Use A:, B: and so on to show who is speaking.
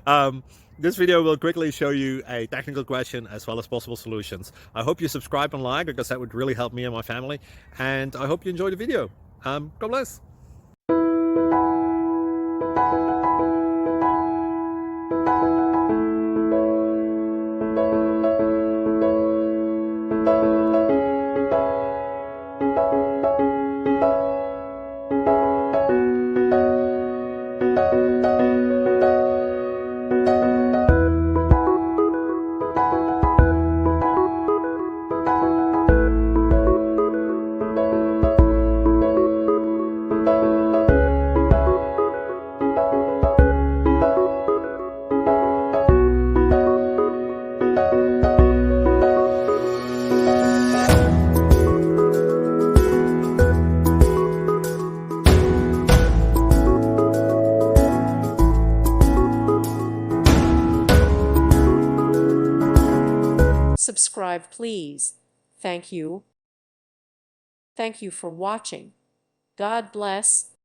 A: um, this video will quickly show you a technical question as well as possible solutions. I hope you subscribe and like, because that would really help me and my family. And I hope you enjoy the video. God bless.
B: Subscribe, please. Thank you. Thank you for watching. God bless.